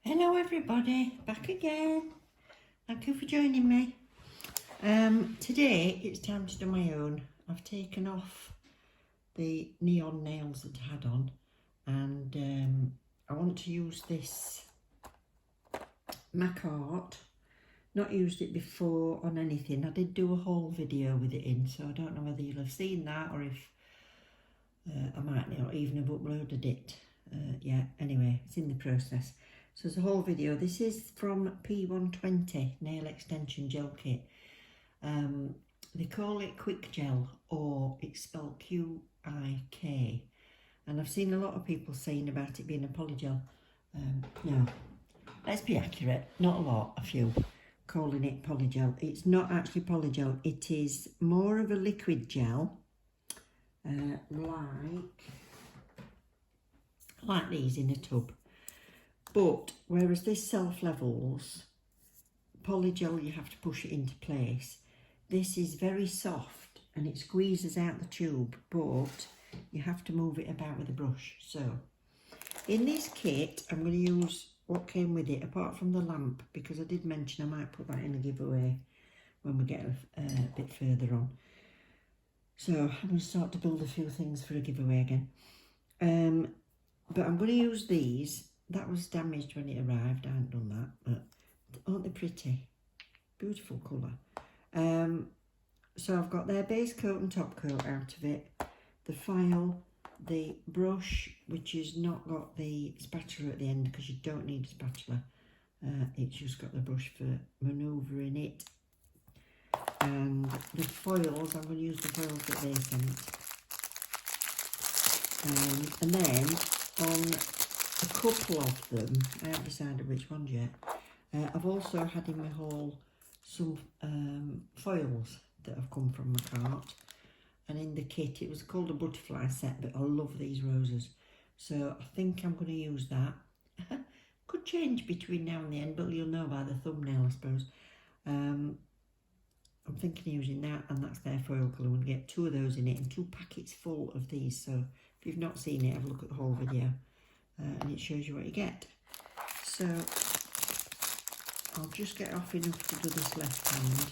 Hello everybody, back again. Thank you for joining me. Today it's time to do my own. I've taken off the neon nails that I had on and I want to use this Makartt. Not used it before on anything. I did do a whole video with it in, so I don't know whether you'll have seen that or if I might not even have uploaded it yet. Anyway, it's in the process. So there's a whole video. This is from P120 Nail Extension Gel Kit. They call it Qikgel, or it's spelled Q-I-K. And I've seen a lot of people saying about it being a polygel. No, let's be accurate, not a lot, a few, calling it polygel. It's not actually polygel, it is more of a liquid gel, like these in a tub. But whereas this self-levels, polygel you have to push it into place. This is very soft and it squeezes out the tube, but you have to move it about with a brush. So in this kit, I'm going to use what came with it, apart from the lamp, because I did mention I might put that in a giveaway when we get a bit further on. So I'm going to start to build a few things for a giveaway again. But I'm going to use these. That was damaged when it arrived. I hadn't done that, but aren't they pretty? Beautiful colour. So I've got their base coat and top coat out of it, the file, the brush, which has not got the spatula at the end because you don't need a spatula. It's just got the brush for manoeuvring it. And the foils, I'm going to use the foils that they sent. And then on a couple of them, I haven't decided which ones yet, I've also had in my haul some foils that have come from Makartt, and in the kit it was called a butterfly set, but I love these roses, so I think I'm going to use that. Could change between now and the end, but you'll know by the thumbnail I suppose. I'm thinking of using that, and that's their foil colour. I'm going to get 2 of those in it and 2 packets full of these, so if you've not seen it, have a look at the whole video. And it shows you what you get. So I'll just get off enough to do this left hand.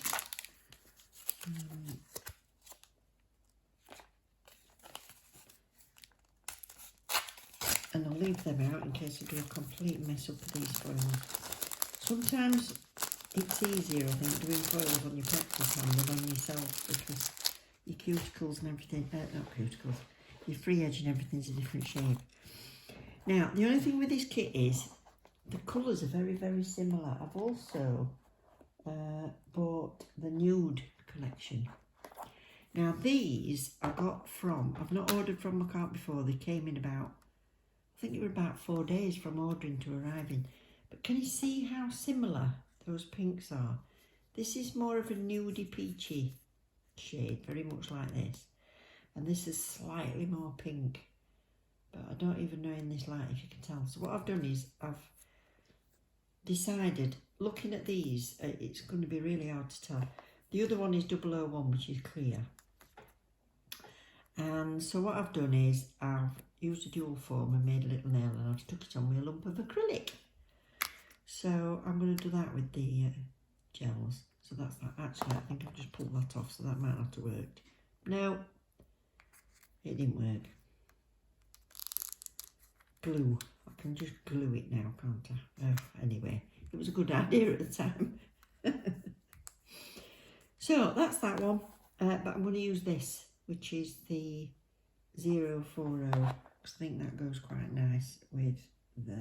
And I'll leave them out in case I do a complete mess up of these foils. Sometimes it's easier, I think, doing foils on your practice hand than on yourself, because your cuticles and everything, not cuticles, your free edge and everything's a different shape. Now, the only thing with this kit is the colours are very, very similar. I've also bought the nude collection. Now, these I got from, I've not ordered from Makartt before. They came in about, I think it were about 4 days from ordering to arriving. But can you see how similar those pinks are? This is more of a nudie peachy shade, very much like this. And this is slightly more pink. But I don't even know in this light if you can tell. So what I've done is I've decided, looking at these, it's going to be really hard to tell. The other one is 001, which is clear. And so what I've done is I've used a dual foam and made a little nail, and I've stuck it on with a lump of acrylic. So I'm going to do that with the gels. So that's that. Actually, I think I've just pulled that off, so that might not have worked. No, it didn't work. Glue. I can just glue it now, can't I? Anyway, it was a good idea at the time. So that's that one. But I'm going to use this, which is the 040, because I think that goes quite nice with the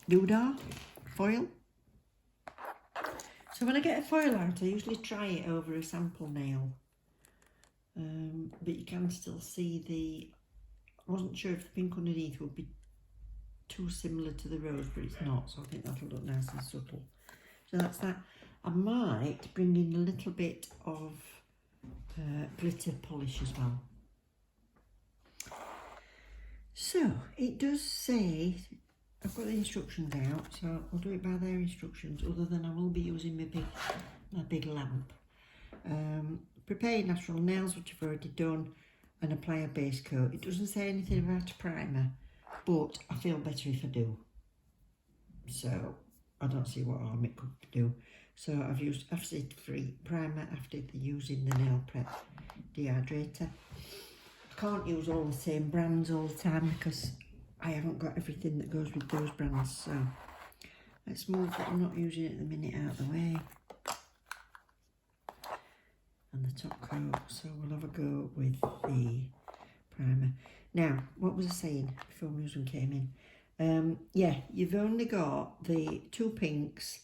Doodah foil. So when I get a foil out, I usually try it over a sample nail. But you can still see the, I wasn't sure if the pink underneath would be too similar to the rose, but it's not, so I think that'll look nice and subtle. So that's that. I might bring in a little bit of glitter polish as well. So it does say, I've got the instructions out, so I'll do it by their instructions, other than I will be using my big lamp. Prepare your natural nails, which I've already done, and apply a base coat. It doesn't say anything about a primer, but I feel better if I do. So I don't see what harm it could do. So I've used acid-free primer after using the nail prep dehydrator. I can't use all the same brands all the time because I haven't got everything that goes with those brands. So let's move what I'm not using at the minute out of the way. And the top coat. So we'll have a go with the primer. Now, what was I saying before my husband came in? Yeah, you've only got the 2 pinks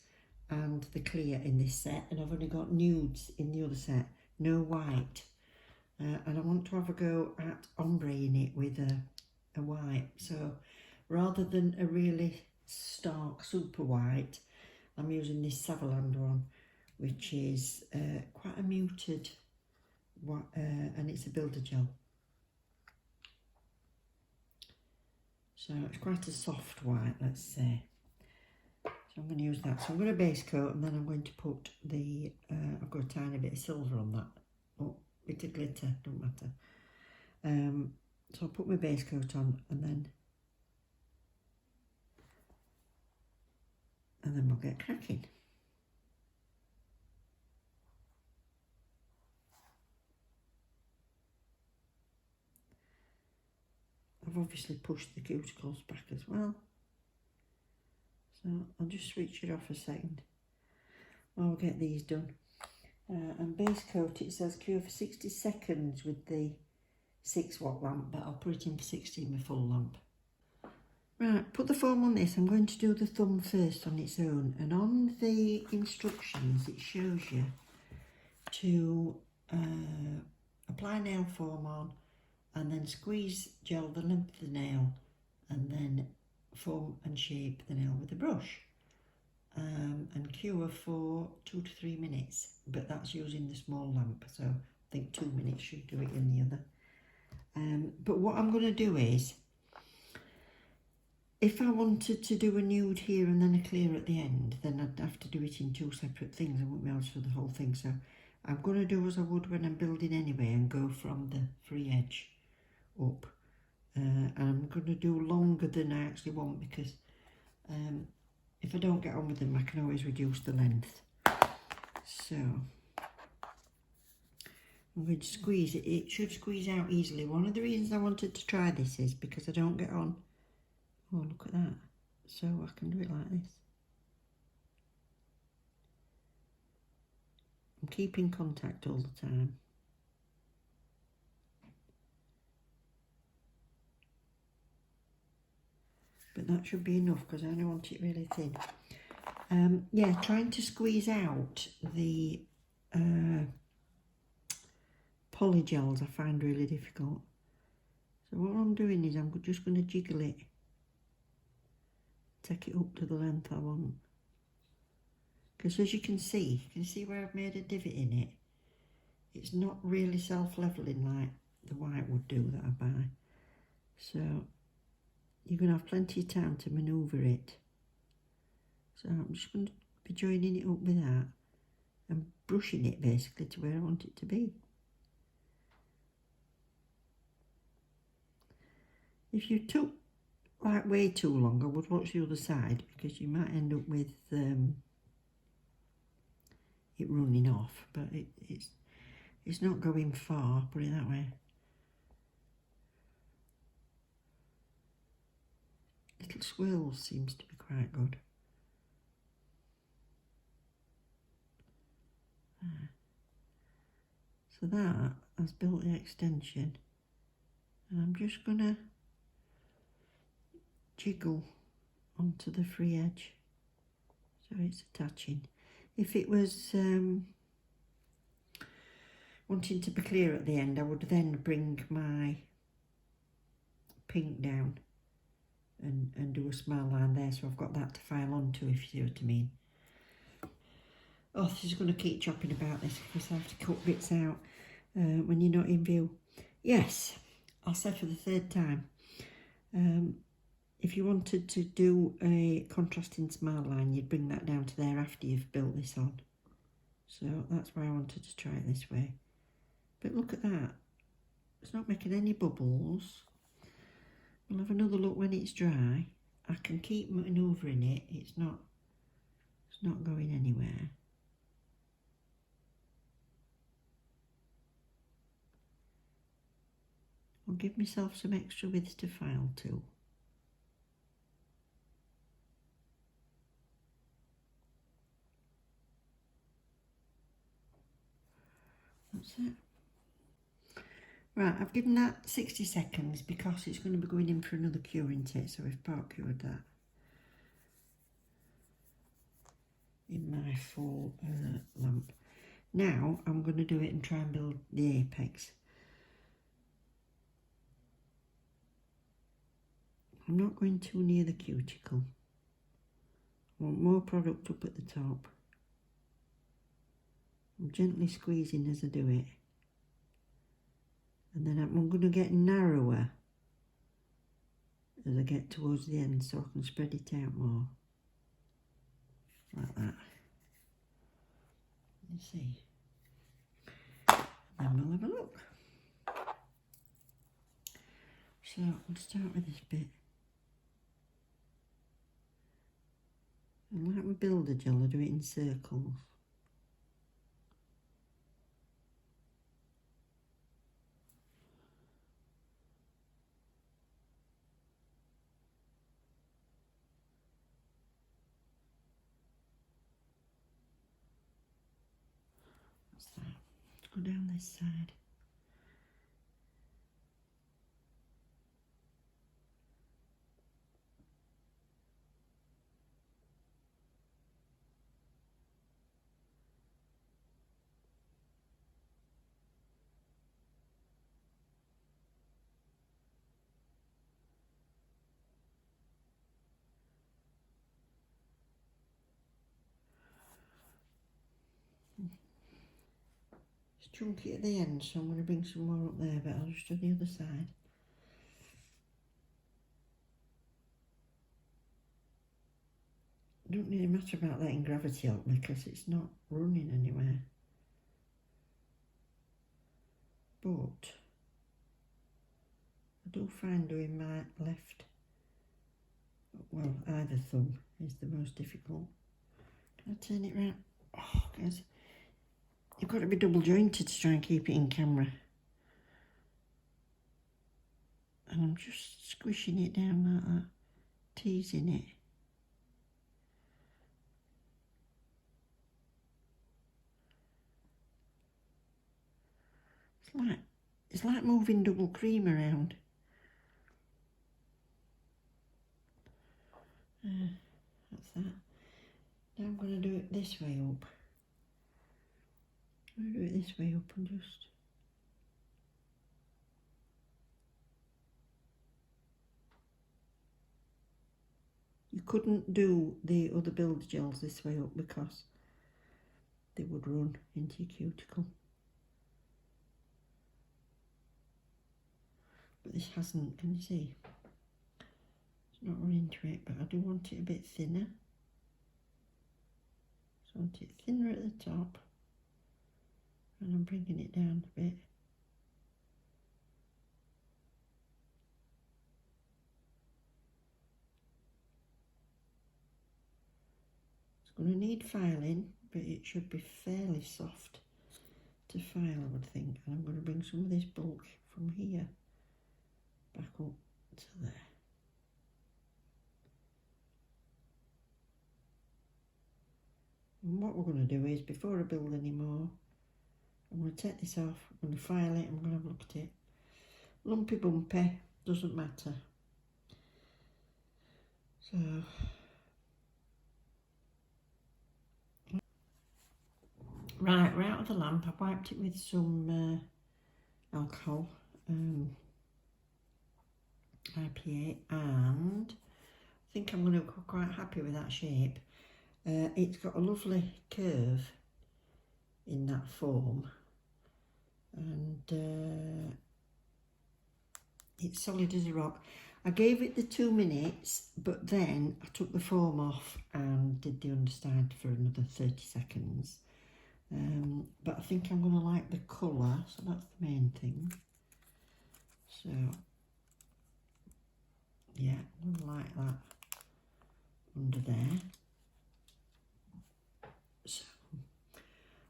and the clear in this set, and I've only got nudes in the other set, no white. And I want to have a go at ombre in it with a white. So rather than a really stark super white, I'm using this Savaland one, which is quite a muted, and it's a builder gel. So it's quite a soft white, let's say. So I'm going to use that. So I'm going to base coat, and then I'm going to put the, I've got a tiny bit of silver on that. Oh, bit of glitter, don't matter. So I'll put my base coat on, and then we'll get cracking. I've obviously pushed the cuticles back as well. So I'll just switch it off a second while we get these done. And base coat, it says cure for 60 seconds with the 6-watt lamp, but I'll put it in for 60 in my full lamp. Right, put the foam on this. I'm going to do the thumb first on its own, and on the instructions it shows you to apply nail foam on and then squeeze gel the length of the nail and then foam and shape the nail with a brush, and cure for 2 to 3 minutes, but that's using the small lamp, so I think 2 minutes should do it in the other. But what I'm going to do is, if I wanted to do a nude here and then a clear at the end, then I'd have to do it in 2 separate things. I wouldn't be able to do the whole thing, so I'm going to do as I would when I'm building anyway, and go from the free edge up. And I'm going to do longer than I actually want, because if I don't get on with them, I can always reduce the length. So I'm going to squeeze it. It should squeeze out easily. One of the reasons I wanted to try this is because I don't get on. Oh, look at that. So I can do it like this. I'm keeping contact all the time. But that should be enough because I only want it really thin. Yeah, trying to squeeze out the polygels I find really difficult. So what I'm doing is I'm just going to jiggle it. Take it up to the length I want. Because as you can see where I've made a divot in it. It's not really self-leveling like the white would do that I buy. So you're going to have plenty of time to manoeuvre it. So I'm just going to be joining it up with that and brushing it basically to where I want it to be. If you took like way too long, I would watch the other side, because you might end up with it running off, but it's not going far, put it that way. Little swirls seems to be quite good. So that has built the extension, and I'm just gonna jiggle onto the free edge so it's attaching. If it was wanting to be clear at the end, I would then bring my pink down and do a smile line there, so I've got that to file onto, if you see what I mean. Oh, this is going to keep chopping about this because I have to cut bits out when you're not in view. Yes, I'll say for the 3rd time. If you wanted to do a contrasting smile line, you'd bring that down to there after you've built this on. So that's why I wanted to try it this way. But look at that. It's not making any bubbles. We'll have another look when it's dry. I can keep manoeuvring it, it's not going anywhere. I'll give myself some extra width to file to. That's it. Right, I've given that 60 seconds because it's going to be going in for another cure, isn't it? So we've part cured that in my full lamp. Now I'm going to do it and try and build the apex. I'm not going too near the cuticle. I want more product up at the top. I'm gently squeezing as I do it. And then I'm going to get narrower as I get towards the end so I can spread it out more. Like that. You see. And then we'll have a look. So I'll start with this bit. And like with builder gel, I do it in circles. What's that? Let's go down this side. It's chunky at the end, so I'm going to bring some more up there, but I'll just do the other side. It don't really matter about letting gravity help me because it's not running anywhere. But I do find doing my left, well, either thumb is the most difficult. Can I turn it round? Oh, guys, you've got to be double jointed to try and keep it in camera. And I'm just squishing it down like that, teasing it. It's like moving double cream around. That's that. Now I'm going to do it this way up. I'm going to do it this way up and just... You couldn't do the other builder gels this way up because they would run into your cuticle. But this hasn't, can you see? It's not run into it, but I do want it a bit thinner. So I want it thinner at the top. And I'm bringing it down a bit. It's going to need filing, but it should be fairly soft to file, I would think. And I'm going to bring some of this bulk from here back up to there. And what we're going to do is, before I build any more, I'm going to take this off, I'm going to file it, I'm going to have a look at it. Lumpy bumpy, doesn't matter. So, right, we're out of the lamp. I've wiped it with some alcohol, IPA, and I think I'm going to be quite happy with that shape. It's got a lovely curve in that foam, and it's solid as a rock. I gave it the 2 minutes, but then I took the foam off and did the underside for another 30 seconds. But I think I'm going to like the colour, so that's the main thing. So Yeah, like that under there. So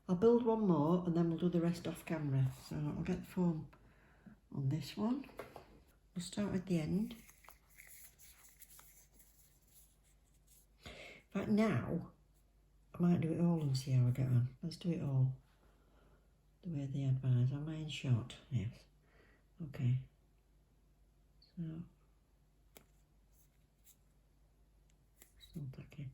I'll build one more and then we'll do the rest off camera. So I'll get the foam on this one. We'll start at the end. Right now, I might do it all and see how I get on. Let's do it all the way they advise. Am I in shot? Yes. Okay. So, still tacky.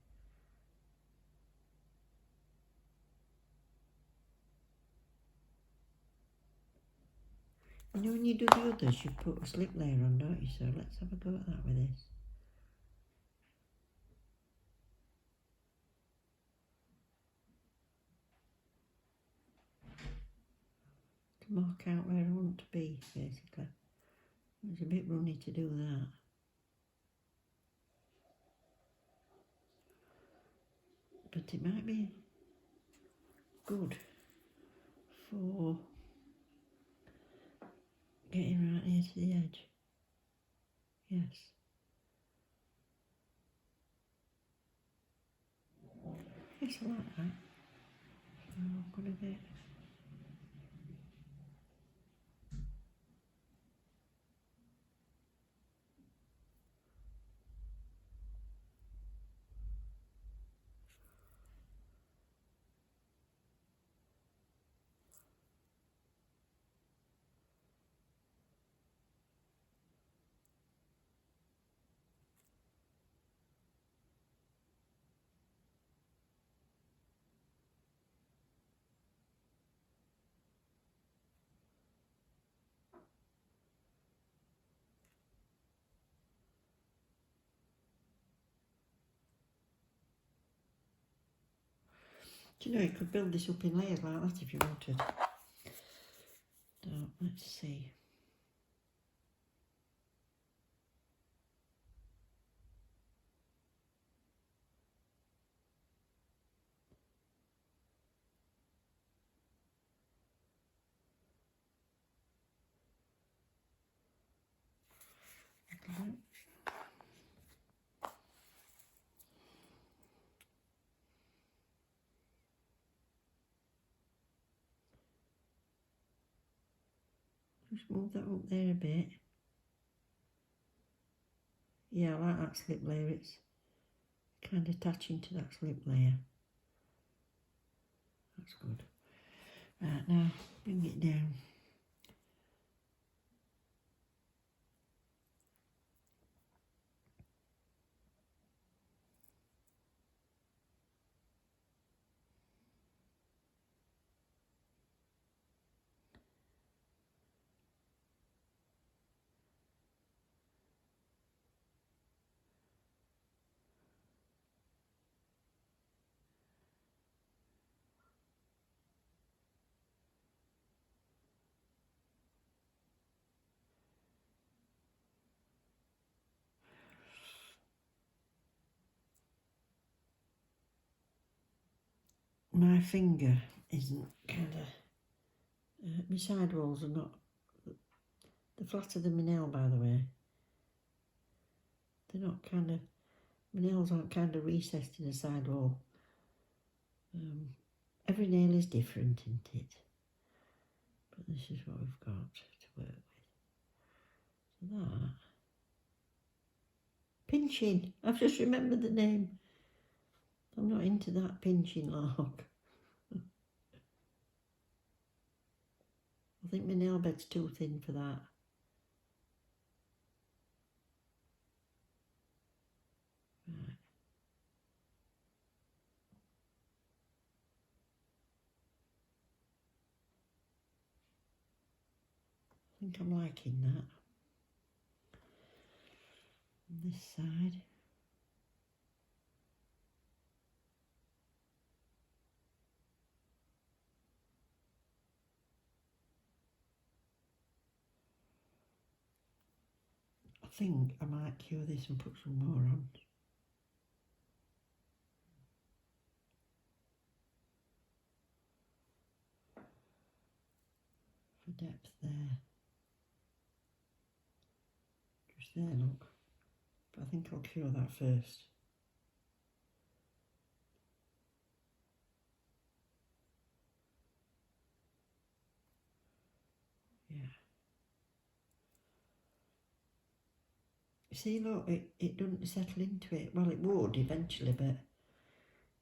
You know when you do the others, you put a slip layer on, don't you? So let's have a go at that with this. To mark out where I want to be, basically. It's a bit runny to do that. But it might be good for getting right here to the edge. Yes. Yes, I like that. So I'm going to get... Do you know, you could build this up in layers like that if you wanted. So, let's see. Just move that up there a bit. Yeah, I like that slip layer. It's kind of attaching to that slip layer. That's good. Right, now bring it down. My finger isn't kind of... my side walls are not... They're flatter than my nail, by the way. They're not kind of... My nails aren't kind of recessed in a side wall. Every nail is different, isn't it? But this is what we've got to work with. So that... Pinching. I've just remembered the name. I'm not into that pinching lark. I think my nail bed's too thin for that. Right. I think I'm liking that. On this side. I think I might cure this and put some more on. For depth there. Just there, look. But I think I'll cure that first. Yeah. See, look, it doesn't settle into it. Well, it would eventually, but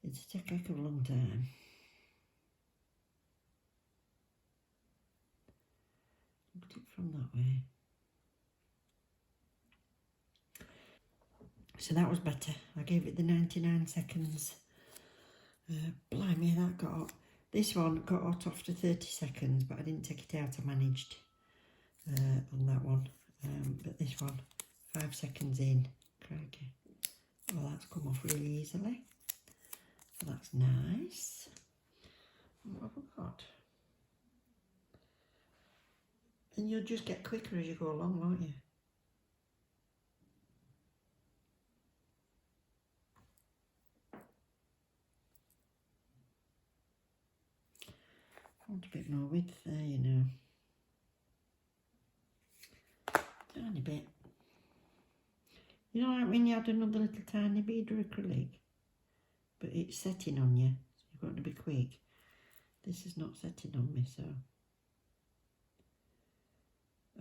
it'd take a heck of a long time. Put it from that way. So that was better. I gave it the 99 seconds. Blimey, that got hot. This one got hot after 30 seconds, but I didn't take it out. I managed on that one. But this one, 5 seconds in. Crikey. Well, that's come off really easily. So that's nice. What have I got? And you'll just get quicker as you go along, won't you? I want a bit more width there, you know. Tiny bit. You know, like when you had another little tiny bead of acrylic, but it's setting on you, so you've got to be quick. This is not setting on me, so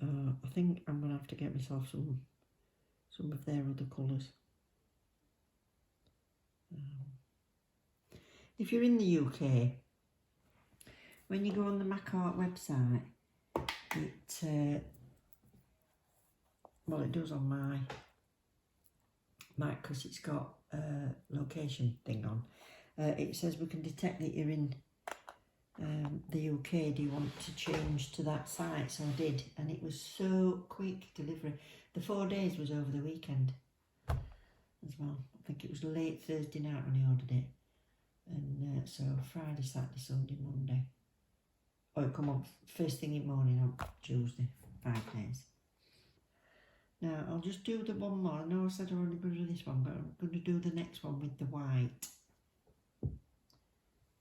I think I'm going to have to get myself some of their other colours. If you're in the UK, when you go on the Makartt website, well, it does on my because it's got a location thing on. It says we can detect that you're in the UK. Do you want to change to that site? So I did, and it was so quick delivery. The 4 days was over the weekend as well. I think it was late Thursday night when I ordered it, and so Friday, Saturday, Sunday, Monday. Oh, it come on first thing in the morning on Tuesday. 5 days. Now I'll just do the one more. I know I said I'm only going to do this one, but I'm going to do the next one with the white.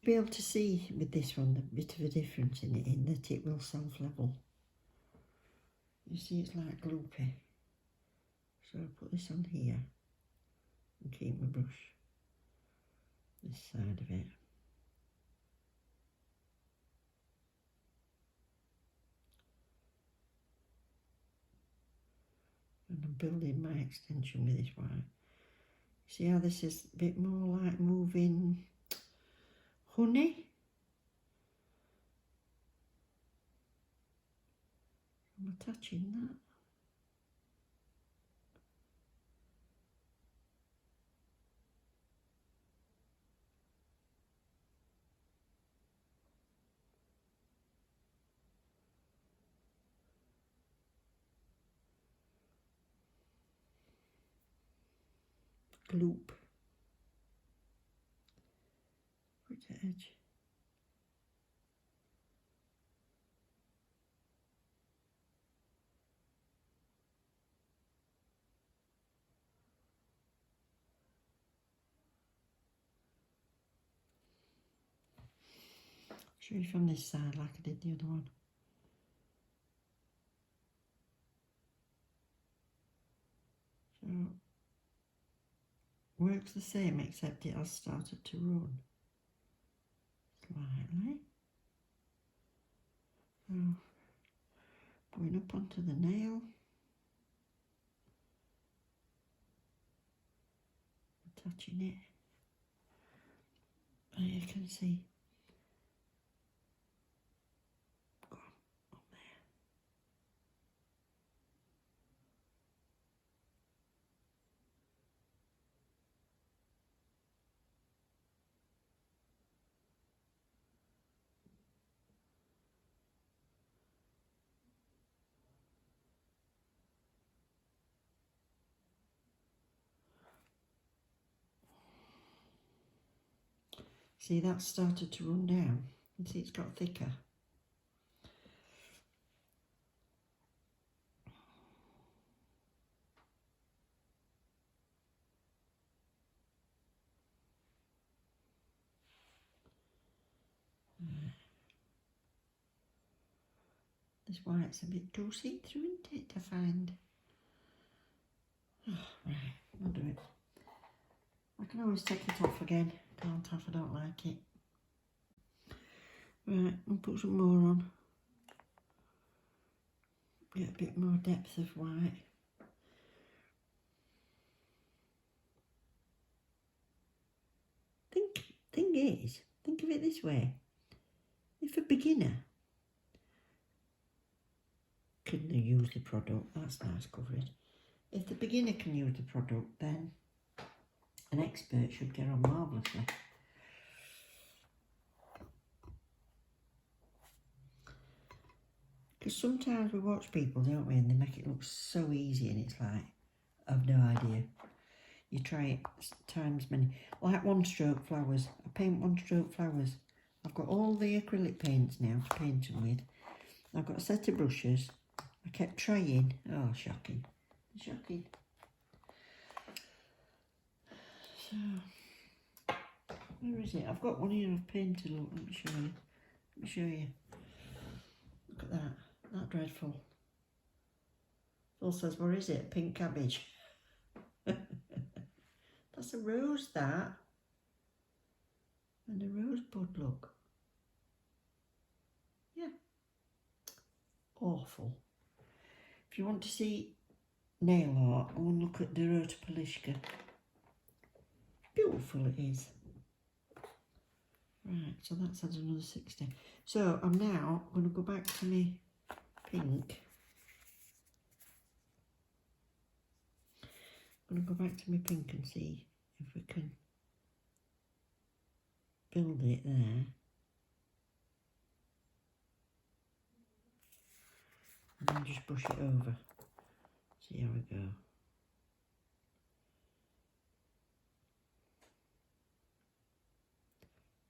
Be able to see with this one the bit of a difference in it, in that it will self-level. You see, it's like gloopy. So I'll put this on here and keep my brush this side of it. And I'm building my extension with this white. See how this is a bit more like moving honey? I'm attaching that. Gloop. Right edge. Show you from this side like I did the other one. So, works the same except it has started to run slightly. So, going up onto the nail, attaching it, and you can see, go on there. See, that's started to run down. You see it's got thicker. This white's a bit too see-through, isn't it, to find? Oh, right. I'll do it. I can always take it off again, can't I, if I don't like it. Right, I'll put some more on. Get a bit more depth of white. Thing is, think of it this way. If a beginner can use the product, that's nice coverage. If the beginner can use the product, then an expert should get on marvellously. Because sometimes we watch people, don't we, and they make it look so easy, and it's like, I've no idea. You try it times many. Like one stroke flowers. I paint one stroke flowers. I've got all the acrylic paints now to paint them with. I've got a set of brushes. I kept trying. Oh, shocking. Shocking. So, where is it? I've got one here I've painted. Look, let me show you. Let me show you. Look at that. That dreadful. Phil says, where is it? Pink cabbage. That's a rose, that. And a rosebud, look. Yeah. Awful. If you want to see nail art, go and look at Dorota Polishka. Beautiful it is. Right, so that's had another 60. So I'm now going to go back to my pink. I'm going to go back to my pink and see if we can build it there. And then just brush it over. See how we go.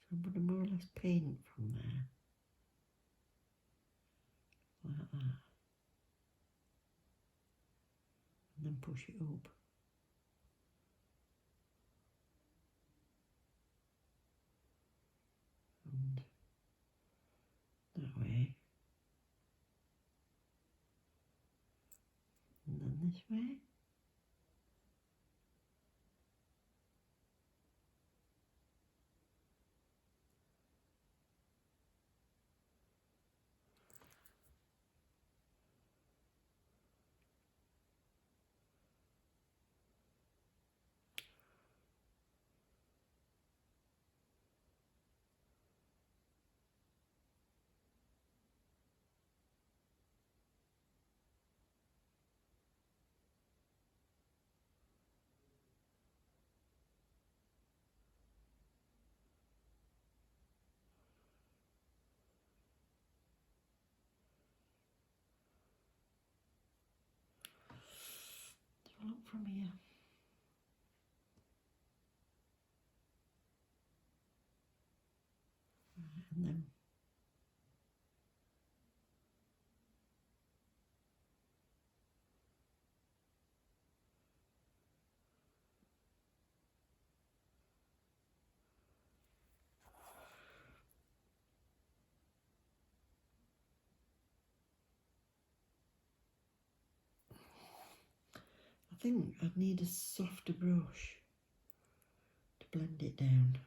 So I'm going to more or less paint from there. Like that. And then push it up. And that way. And then this way. So look from here. And then I think I'd need a softer brush to blend it down.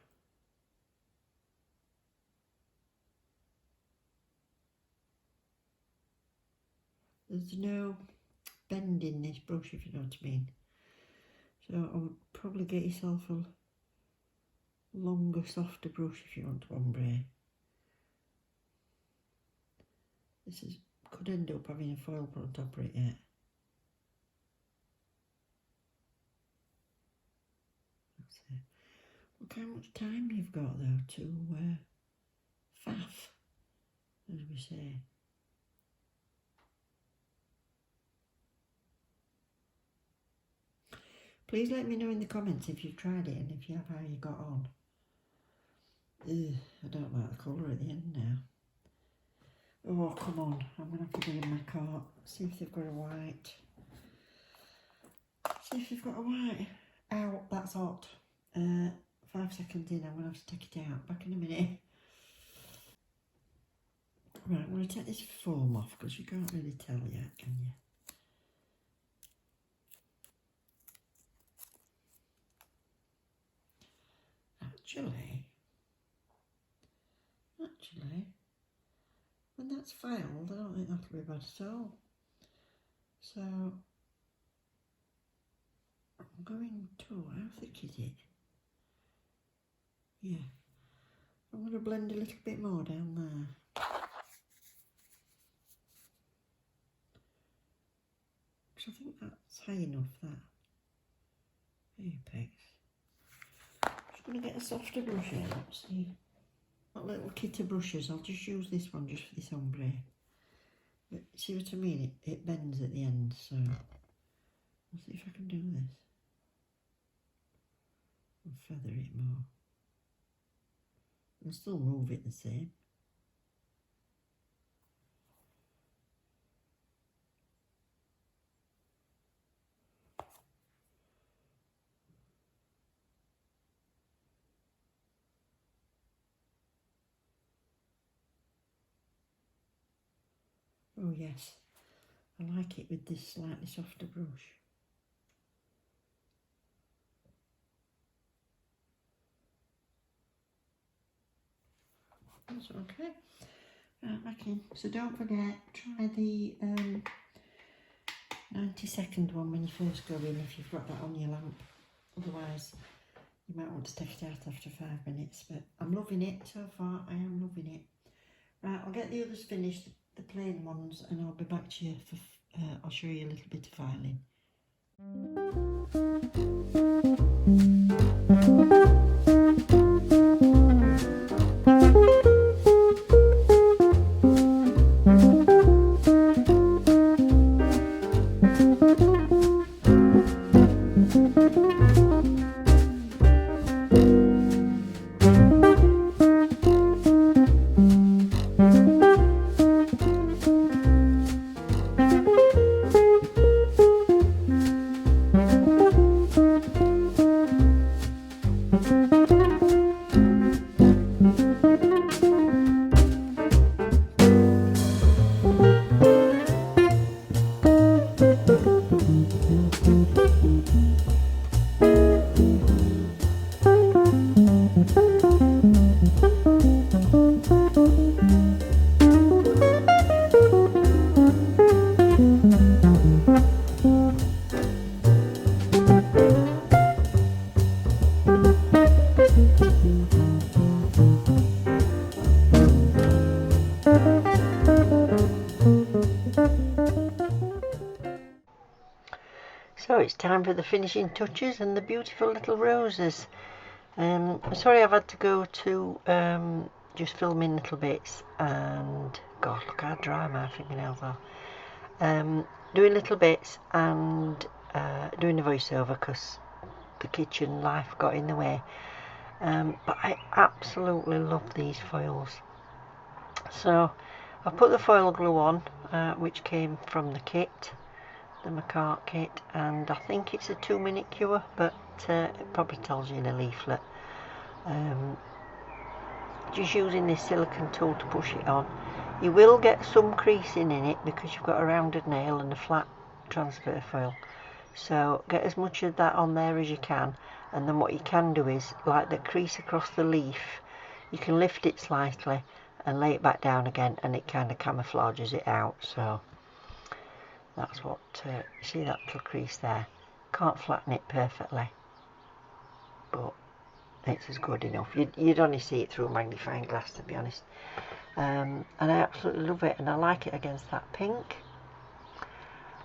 There's no bend in this brush, if you know what I mean. So I would probably get yourself a longer, softer brush if you want to ombre. This could end up having a foil put on top of it yet. That's it. Look how much time you've got though to faff, as we say. Please let me know in the comments if you've tried it and if you have, how you got on. Ugh, I don't like the colour at the end now. Oh, come on. I'm going to have to go in my cart. See if they've got a white. See if they've got a white. Ow, that's hot. 5 seconds in, I'm going to have to take it out. Back in a minute. Right, I'm going to take this foam off because you can't really tell yet, can you? actually, when that's filed, I don't think that'll be bad at all. So, I'm going to, how thick is it? Yeah, I'm going to blend a little bit more down there. Because I think that's high enough, that. Apex. Just going to get a softer brush here, let's see. That little kit of brushes, I'll just use this one just for this ombre. But see what I mean? It bends at the end, so I'll see if I can do this. And feather it more. And still move it the same. Oh yes, I like it with this slightly softer brush. That's okay. Right, back in. So don't forget, try the 90-second one when you first go in if you've got that on your lamp. Otherwise, you might want to take it out after 5 minutes. But I'm loving it so far. I am loving it. Right, I'll get the others finished, the plain ones, and I'll be back to you for. I'll show you a little bit of filing. So it's time for the finishing touches and the beautiful little roses. I'm sorry I've had to go to just filming little bits, and God, look how dry my fingernails are. Doing little bits and doing a voiceover because the kitchen life got in the way. But I absolutely love these foils. So I've put the foil glue on, which came from the kit, the Makartt kit, and I think it's a 2-minute cure, but it probably tells you in a leaflet. Just using this silicone tool to push it on. You will get some creasing in it because you've got a rounded nail and a flat transfer foil. So get as much of that on there as you can, and then what you can do is, like the crease across the leaf, you can lift it slightly and lay it back down again, and it kind of camouflages it out. So that's what, see that little crease there? Can't flatten it perfectly, but it's as good enough. You'd only see it through a magnifying glass, to be honest. And I absolutely love it, and I like it against that pink.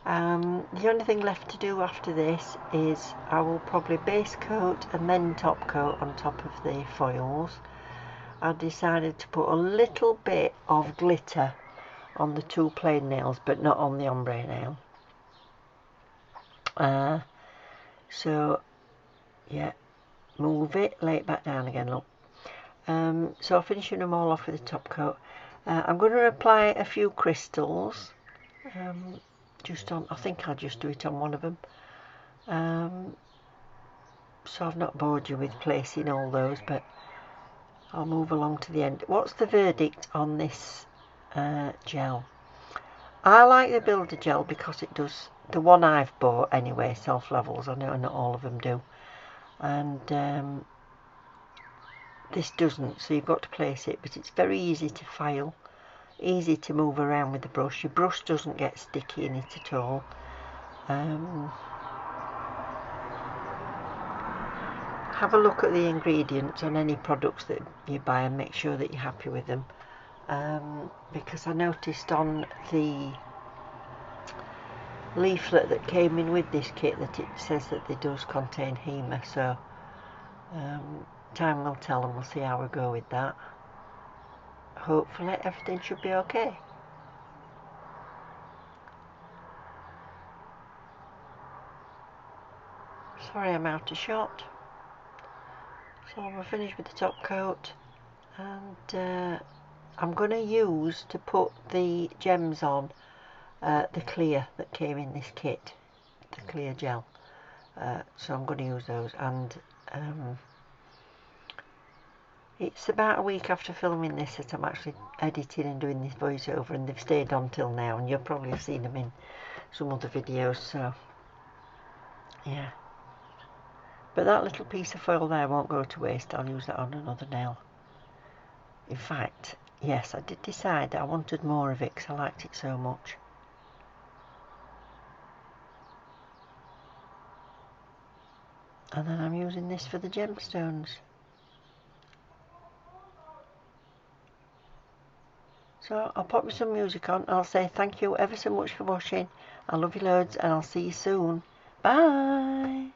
The only thing left to do after this is I will probably base coat and then top coat on top of the foils. I decided to put a little bit of glitter on the 2 plain nails, but not on the ombre nail. So yeah, move it, lay it back down again, look. So I'm finishing them all off with the top coat. I'm going to apply a few crystals, just on, I think I'll just do it on one of them. So I've not bored you with placing all those, but I'll move along to the end. What's the verdict on this gel? I like the Builder gel because it does, the one I've bought anyway, self levels. I know not all of them do. And this doesn't, so you've got to place it, but it's very easy to file, easy to move around with the brush. Your brush doesn't get sticky in it at all. Have a look at the ingredients on any products that you buy and make sure that you're happy with them, because I noticed on the leaflet that came in with this kit that it says that it does contain HEMA, so time will tell and we'll see how we go with that. Hopefully everything should be okay. Sorry I'm out of shot. So we're finished with the top coat, and I'm going to use to put the gems on the clear that came in this kit, the clear gel. So I'm going to use those, and it's about a week after filming this that I'm actually editing and doing this voiceover, and they've stayed on till now, and you'll probably have seen them in some other videos, so yeah. But that little piece of foil there won't go to waste. I'll use that on another nail. In fact, yes, I did decide that I wanted more of it because I liked it so much. And then I'm using this for the gemstones. So I'll pop some music on. I'll say thank you ever so much for watching. I love you loads, and I'll see you soon. Bye.